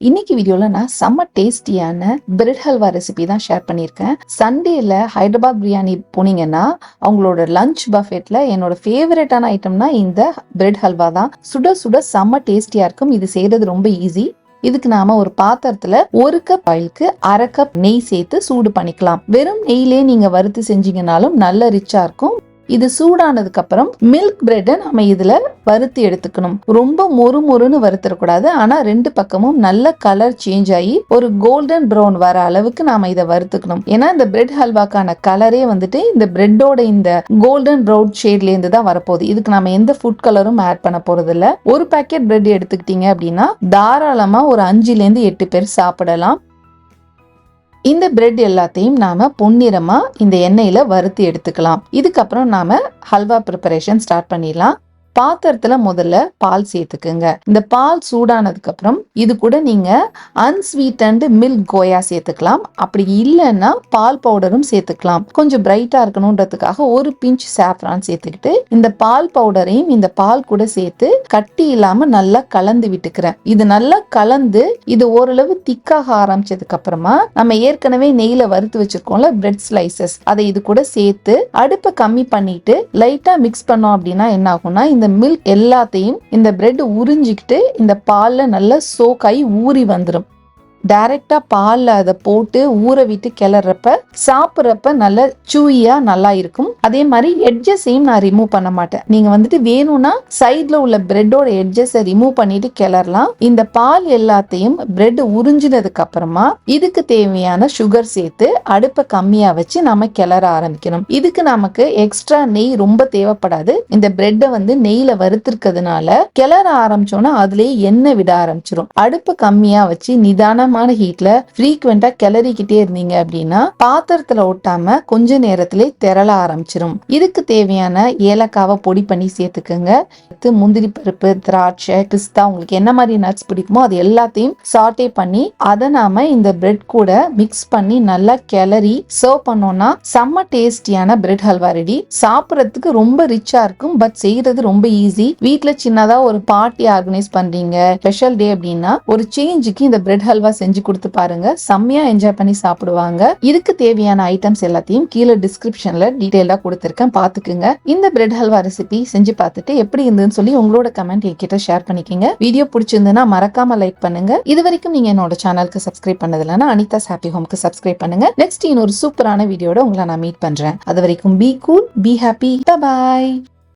இன்னைக்கு வீடியோல நான் செம்ம டேஸ்டியான பிரெட் ஹல்வா ரெசிபி தான் ஷேர் பண்ணியிருக்கேன். சண்டேல ஹைதராபாத் பிரியாணி போனீங்கன்னா அவங்களோட லஞ்ச் பஃபெட்ல என்னோட ஃபேவரட்டான ஐட்டம்னா இந்த பிரெட் ஹல்வா தான். சுட சுட செம்ம டேஸ்டியா இருக்கும். இது செய்யறது ரொம்ப ஈஸி. இதுக்கு நாம ஒரு பாத்திரத்துல 1 கப் ஆயிலுக்கு 1/2 கப் நெய் சேர்த்து சூடு பண்ணிக்கலாம். வெறும் நெய்யிலே நீங்க வறுத்து செஞ்சீங்கனாலும் நல்ல ரிச்சா இருக்கும். இது சூடானதுக்கு அப்புறம் மில்க் பிரெட்டை நம்ம இதுல வறுத்து எடுத்துக்கணும். ரொம்ப மொறுன்னு வறுத்தரக்கூடாது. ஆனா 2 பக்கமும் நல்ல கலர் சேஞ்ச் ஆகி ஒரு கோல்டன் ப்ரௌன் வர அளவுக்கு நாம இதை வறுத்துக்கணும். ஏன்னா இந்த பிரெட் ஹல்வாக்கான கலரே வந்துட்டு இந்த பிரெட்டோட இந்த கோல்டன் ப்ரௌன் ஷேட்ல இருந்து தான் வரப்போகுது. இதுக்கு நாம எந்த ஃபுட் கலரும் ஆட் பண்ண போறது இல்ல. ஒரு பேக்கெட் பிரெட் எடுத்துக்கிட்டீங்க அப்படின்னா தாராளமா ஒரு 5ல இருந்து 8 பேர் சாப்பிடலாம். இந்த பிரெட் எல்லாத்தையும் நாம பொன்னிறமா இந்த எண்ணெயில வறுத்து எடுத்துக்கலாம். இதுக்கப்புறம் நாம ஹல்வா ப்ரிப்பரேஷன் ஸ்டார்ட் பண்ணிடலாம். பாத்திரத்துல முதல்ல பால் சேர்த்துக்குங்க. இந்த பால் சூடானதுக்கு அப்புறம் இது கூட நீங்க அன்ஸ்வீட்டன்டு மில்க் கோயா சேர்த்துக்கலாம். அப்படி இல்லைன்னா பால் பவுடரும் சேர்த்துக்கலாம். கொஞ்சம் பிரைட்டா இருக்கணும்ன்றதுக்காக ஒரு பிஞ்ச் சாஃப்ரான் சேர்த்துக்கிட்டு இந்த பால் பவுடரையும் இந்த பால் கூட சேர்த்து கட்டி இல்லாம நல்லா கலந்து விட்டுக்கிறேன். இது நல்லா கலந்து இது ஓரளவு திக்காக ஆரம்பிச்சதுக்கு அப்புறமா நம்ம ஏற்கனவே நெய்ல வறுத்து வச்சிருக்கோம்ல பிரெட் ஸ்லைசஸ், அதை இது கூட சேர்த்து அடுப்பை கம்மி பண்ணிட்டு லைட்டா மிக்ஸ் பண்ணோம் அப்படின்னா என்ன ஆகும்னா இந்த மில்க் எல்லாத்தையும் இந்த பிரெட் உறிஞ்சிக்கிட்டு இந்த பால்ல நல்லா சோக்காய் ஊறி வந்துடும். டைரக்டா பால்ல அதை போட்டு ஊற விட்டு கிளறப்ப சாப்பிட்றப்ப நல்ல சூயியா நல்லா இருக்கும். அதே மாதிரி எட்ஜஸையும் நான் ரிமூவ் பண்ண மாட்டேன். நீங்க வந்துட்டு வேணும்னா சைட்ல உள்ள பிரெட்டோட எட்ஜஸை ரிமூவ் பண்ணிட்டு கிளறலாம். இந்த பால் எல்லாத்தையும் பிரெட் உறிஞ்சினதுக்கு அப்புறமா இதுக்கு தேவையான சுகர் சேர்த்து அடுப்பை கம்மியா வச்சு நம்ம கிளற ஆரம்பிக்கணும். இதுக்கு நமக்கு எக்ஸ்ட்ரா நெய் ரொம்ப தேவைப்படாது. இந்த பிரெட்டை வந்து நெய்ல வறுத்திருக்கிறதுனால கிளற ஆரம்பிச்சோம்னா அதுலயே எண்ணெய் விட ஆரம்பிச்சிடும். அடுப்பை கம்மியா வச்சு நிதான ஹீட்ல ஃப்ரீக்வெண்டா கிளறிக்கிட்டே இருந்தீங்க அப்படின்னா பாத்திரத்துல ஒட்டாம கொஞ்ச நேரத்திலே திரள ஆரம்பிச்சிடும். இதுக்கு தேவையான ஏலக்காவை பொடி பண்ணி சேர்த்துக்குங்க. முந்திரி பருப்பு, திராட்சை, பிஸ்தா, உங்களுக்கு என்ன மாதிரி நட்ஸ் பிடிக்குமோ அது எல்லாத்தையும் சாட்டே பண்ணி அதை நாம இந்த பிரெட் கூட மிக்ஸ் பண்ணி நல்லா கிளறி சர்வ் பண்ணோம்னா செம்ம டேஸ்டியான பிரெட் ஹல்வா ரெடி. சாப்பிட்றதுக்கு ரொம்ப ரிச்சா இருக்கும். பட் செய்யறது ரொம்ப ஈஸி. வீட்டுல சின்னதா ஒரு பார்ட்டி ஆர்கனைஸ் பண்றீங்க, ஸ்பெஷல் டே அப்படின்னா ஒரு சேஞ்சுக்கு இந்த பிரெட் ஹல்வா செஞ்சு கொடுத்து பாருங்க. செம்மையா என்ஜாய் பண்ணி சாப்பிடுவாங்க. இதுக்கு தேவையான ஐட்டம்ஸ் எல்லாத்தையும் கீழே டிஸ்கிரிப்ஷன்ல டீடைலா கொடுத்திருக்கேன், பாத்துக்குங்க. இந்த பிரெட் ஹல்வா ரெசிபி செஞ்சு பார்த்துட்டு எப்படி இருந்ததுன்னு சொல்லி உங்களோட கமெண்ட் என்கிட்ட ஷேர் பண்ணிக்கங்க. வீடியோ பிடிச்சிருந்ததுன்னா மறக்காம லைக் பண்ணுங்க. இது வரைக்கும் நீங்க என்னோட சேனலுக்கு சப்ஸ்கிரைப் பண்ணதுலன்னா அனிதாஸ் ஹாப்பி ஹோம்க்கு சப்ஸ்கிரைப் பண்ணுங்க. நெக்ஸ்ட் இன்னொரு சூப்பரான வீடியோட உங்களை நான் மீட் பண்றேன். அது வரைக்கும் be cool, be happy, by.